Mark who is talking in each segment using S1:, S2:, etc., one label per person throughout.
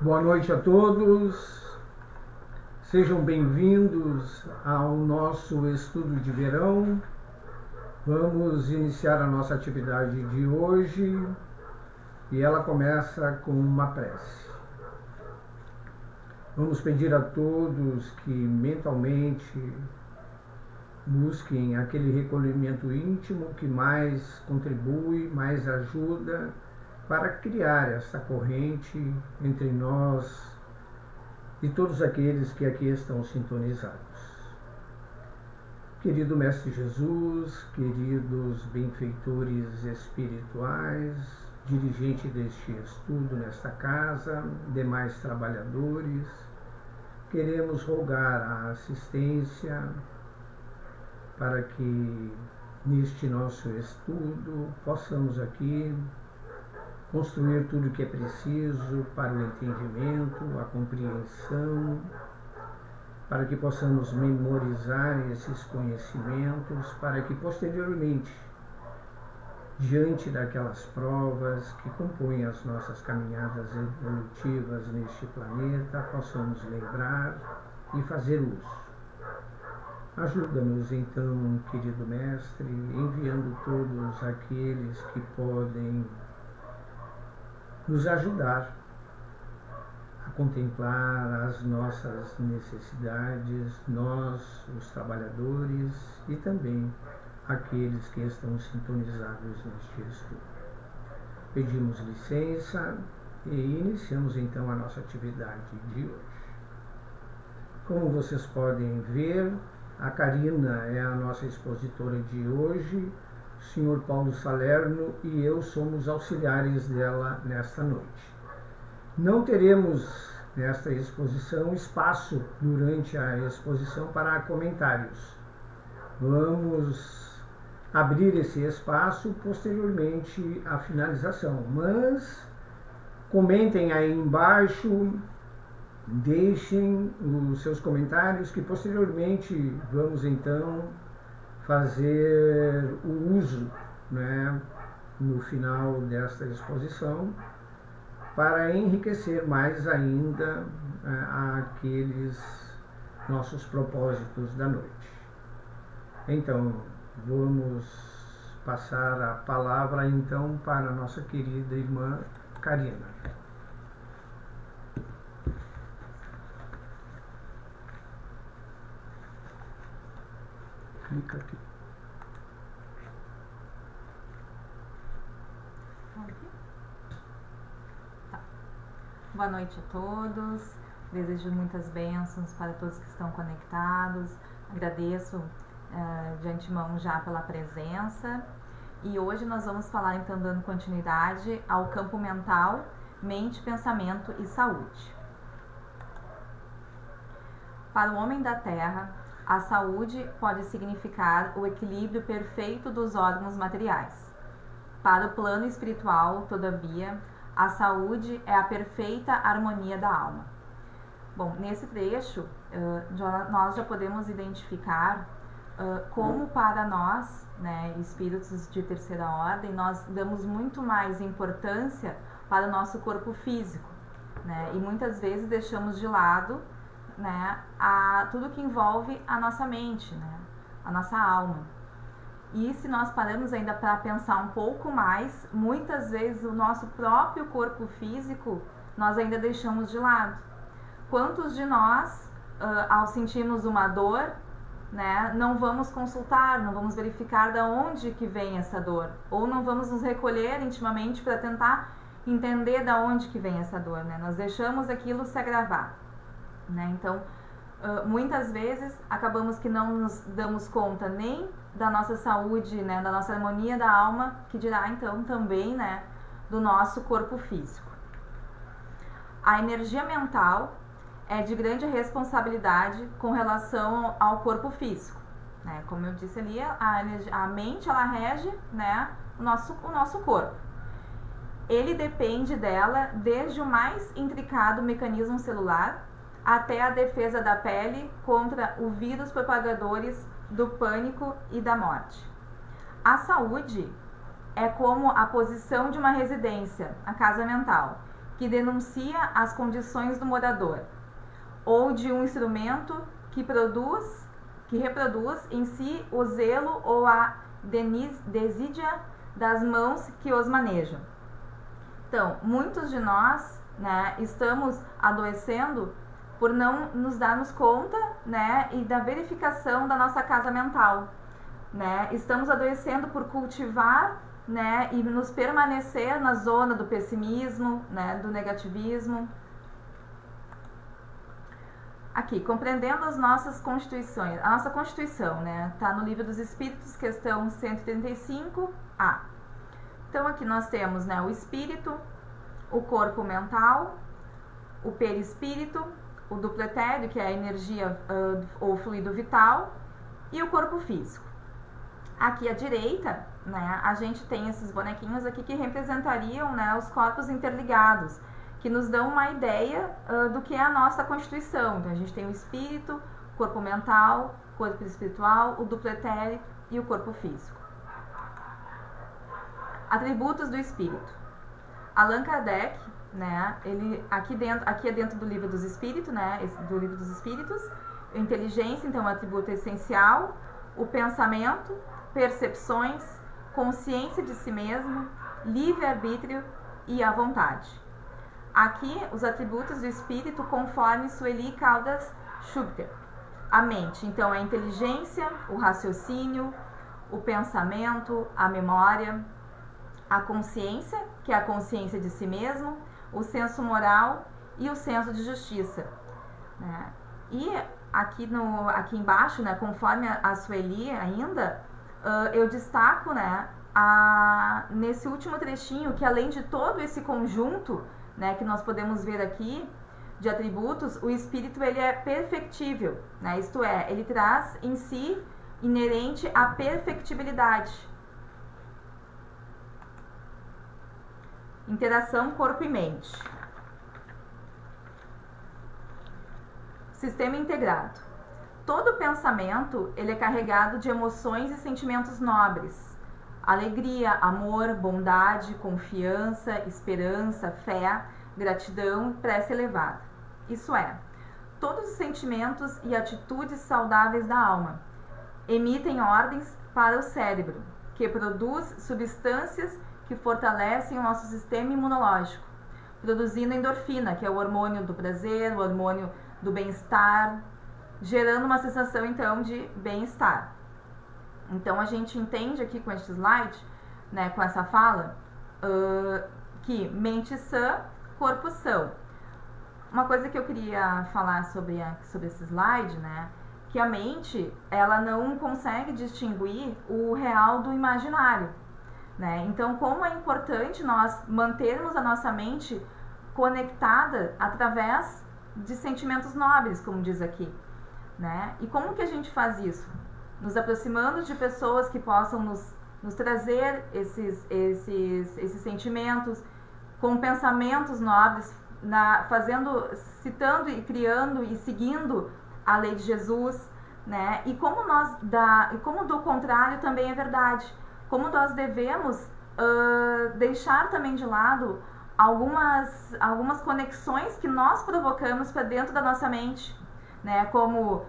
S1: Boa noite a todos, sejam bem-vindos ao nosso estudo de verão. Vamos iniciar a nossa atividade de hoje e ela começa com uma prece. Vamos pedir a todos que mentalmente busquem aquele recolhimento íntimo que mais contribui, mais ajuda para criar essa corrente entre nós e todos aqueles que aqui estão sintonizados. Querido Mestre Jesus, queridos benfeitores espirituais, dirigente deste estudo nesta casa, demais trabalhadores, queremos rogar a assistência para que neste nosso estudo possamos aqui construir tudo o que é preciso para o entendimento, a compreensão, para que possamos memorizar esses conhecimentos, para que posteriormente, diante daquelas provas que compõem as nossas caminhadas evolutivas neste planeta, possamos lembrar e fazer uso. Ajuda-nos então, querido Mestre, enviando todos aqueles que podem nos ajudar a contemplar as nossas necessidades, nós, os trabalhadores, e também aqueles que estão sintonizados neste estudo. Pedimos licença e iniciamos então a nossa atividade de hoje. Como vocês podem ver, a Karina é a nossa expositora de hoje, o Sr. Paulo Salerno e eu somos auxiliares dela nesta noite. Não teremos nesta exposição espaço durante a exposição para comentários. Vamos abrir esse espaço posteriormente à finalização, mas comentem aí embaixo, deixem os seus comentários que posteriormente vamos então fazer o uso, no final desta exposição, para enriquecer mais ainda aqueles nossos propósitos da noite. Então, vamos passar a palavra então para a nossa querida irmã Karina. Clica aqui.
S2: Tá. Boa noite a todos. Desejo muitas bênçãos para todos que estão conectados. Agradeço de antemão já pela presença. E hoje nós vamos falar então dando continuidade ao campo mental, mente, pensamento e saúde. Para o homem da Terra, a saúde pode significar o equilíbrio perfeito dos órgãos materiais. Para o plano espiritual, todavia, a saúde é a perfeita harmonia da alma. Bom, nesse trecho, nós já podemos identificar como para nós, espíritos de terceira ordem, nós damos muito mais importância para o nosso corpo físico, e muitas vezes deixamos de lado tudo que envolve a nossa mente, a nossa alma. E se nós paramos ainda para pensar um pouco mais, muitas vezes o nosso próprio corpo físico nós ainda deixamos de lado. Quantos de nós, ao sentirmos uma dor, não vamos consultar, não vamos verificar de onde que vem essa dor, ou não vamos nos recolher intimamente para tentar entender de onde que vem essa dor, Nós deixamos aquilo se agravar. Então, muitas vezes acabamos que não nos damos conta nem da nossa saúde, da nossa harmonia da alma, que dirá então também, do nosso corpo físico. A energia mental é de grande responsabilidade com relação ao corpo físico, Como eu disse ali, a mente ela rege, o nosso corpo. Ele depende dela desde o mais intricado mecanismo celular até a defesa da pele contra o vírus propagadores do pânico e da morte. A saúde é como a posição de uma residência, a casa mental, que denuncia as condições do morador, ou de um instrumento que reproduz em si o zelo ou a desídia das mãos que os manejam. Então, muitos de nós, né, estamos adoecendo por não nos darmos conta, né, e da verificação da nossa casa mental, né? Estamos adoecendo por cultivar, né, e nos permanecer na zona do pessimismo, né, do negativismo. Aqui, compreendendo as nossas constituições, a nossa constituição, né, tá no Livro dos Espíritos, questão 135A. Então aqui nós temos, né, o espírito, o corpo mental, o perispírito, o duplo etéreo, que é a energia ou fluido vital, e o corpo físico. Aqui à direita, né, a gente tem esses bonequinhos aqui que representariam, né, os corpos interligados, que nos dão uma ideia do que é a nossa constituição. Então a gente tem o espírito, o corpo mental, o corpo espiritual, o duplo etéreo e o corpo físico. Atributos do espírito. Allan Kardec, né, ele aqui é dentro do Livro dos Espíritos, né, do Livro dos Espíritos, inteligência, então, é um atributo essencial, o pensamento, percepções, consciência de si mesmo, livre-arbítrio e a vontade. Aqui, os atributos do espírito conforme Sueli Caldas Schubter. A mente, então, é a inteligência, o raciocínio, o pensamento, a memória, a consciência, que é a consciência de si mesmo, o senso moral e o senso de justiça, né? E aqui embaixo, né, conforme a Sueli ainda, eu destaco, né, nesse último trechinho, que além de todo esse conjunto, né, que nós podemos ver aqui, de atributos, o espírito ele é perfectível, né? Isto é, ele traz em si inerente a perfectibilidade. Interação corpo e mente. Sistema integrado. Todo pensamento ele é carregado de emoções e sentimentos nobres. Alegria, amor, bondade, confiança, esperança, fé, gratidão e prece elevada. Isso é, todos os sentimentos e atitudes saudáveis da alma emitem ordens para o cérebro, que produz substâncias que fortalecem o nosso sistema imunológico, produzindo endorfina, que é o hormônio do prazer, o hormônio do bem-estar, gerando uma sensação, então, de bem-estar. Então, a gente entende aqui com este slide, né, com essa fala, que mente sã, corpo são. Uma coisa que eu queria falar sobre esse slide, né, que a mente, ela não consegue distinguir o real do imaginário, né? Então, como é importante nós mantermos a nossa mente conectada através de sentimentos nobres, como diz aqui, né? E como que a gente faz isso? Nos aproximando de pessoas que possam nos trazer esses sentimentos, com pensamentos nobres, citando e criando e seguindo a lei de Jesus, né? E como do contrário também é verdade. Como nós devemos deixar também de lado algumas conexões que nós provocamos para dentro da nossa mente, né? Como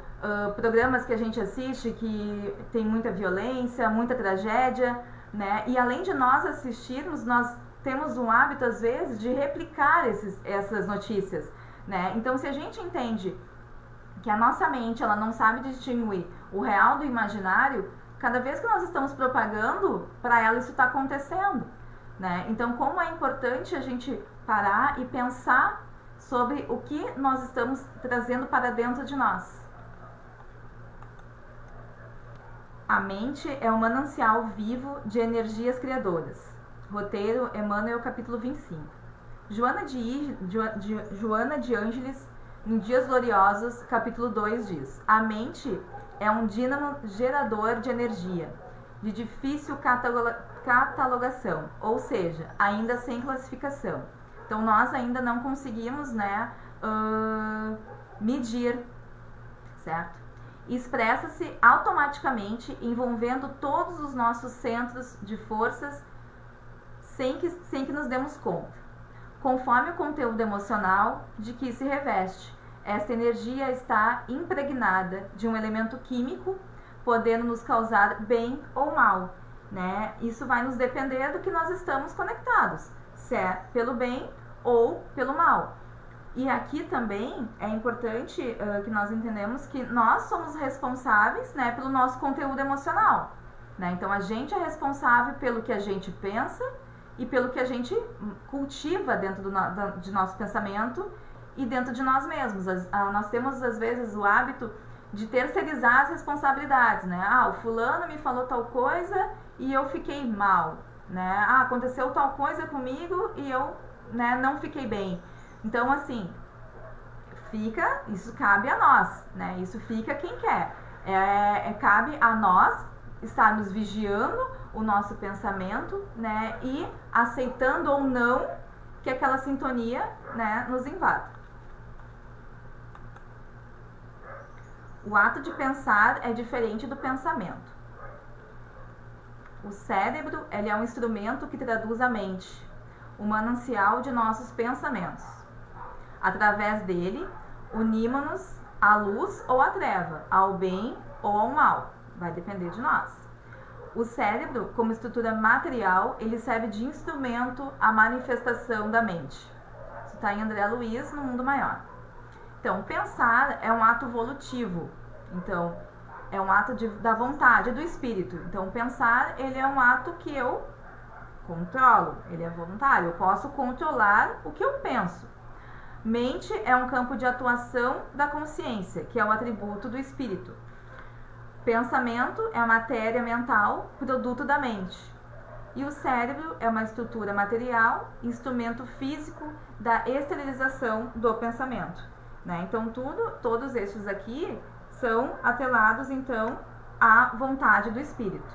S2: programas que a gente assiste que tem muita violência, muita tragédia, né? E além de nós assistirmos, nós temos um hábito, às vezes, de replicar essas notícias, né? Então, se a gente entende que a nossa mente ela não sabe distinguir o real do imaginário, cada vez que nós estamos propagando, para ela isso está acontecendo, né? Então, como é importante a gente parar e pensar sobre o que nós estamos trazendo para dentro de nós. A mente é um manancial vivo de energias criadoras. Roteiro, Emmanuel, capítulo 25. Joana de Ângeles, em Dias Gloriosos, capítulo 2, diz: a mente é um dínamo gerador de energia, de difícil catalogação, ou seja, ainda sem classificação. Então, nós ainda não conseguimos, né, medir, certo? Expressa-se automaticamente, envolvendo todos os nossos centros de forças, sem que nos demos conta. conforme o conteúdo emocional de que se reveste. Esta energia está impregnada de um elemento químico, podendo nos causar bem ou mal, né? Isso vai nos depender do que nós estamos conectados, se é pelo bem ou pelo mal. E aqui também é importante que nós entendamos que nós somos responsáveis, né, pelo nosso conteúdo emocional, né? Então a gente é responsável pelo que a gente pensa e pelo que a gente cultiva dentro de nosso pensamento e dentro de nós mesmos. Nós temos às vezes o hábito de terceirizar as responsabilidades, né? O fulano me falou tal coisa e eu fiquei mal, né? Aconteceu tal coisa comigo e eu, né, não fiquei bem. Então, assim, isso cabe a nós, né? Isso fica quem quer. Cabe a nós estarmos vigiando o nosso pensamento, né? E aceitando ou não que aquela sintonia, né, nos invada. O ato de pensar é diferente do pensamento. O cérebro, ele é um instrumento que traduz a mente, o manancial de nossos pensamentos. Através dele, unimos-nos à luz ou à treva, ao bem ou ao mal. Vai depender de nós. O cérebro, como estrutura material, ele serve de instrumento à manifestação da mente. Isso está em André Luiz, no Mundo Maior. Então, pensar é um ato volutivo. Então, é um ato da vontade, do espírito. Então, pensar, ele é um ato que eu controlo. Ele é voluntário. Eu posso controlar o que eu penso. Mente é um campo de atuação da consciência, que é o atributo do espírito. Pensamento é a matéria mental, produto da mente. E o cérebro é uma estrutura material, instrumento físico da exteriorização do pensamento, né? Então, todos esses aqui são atrelados, então, à vontade do espírito.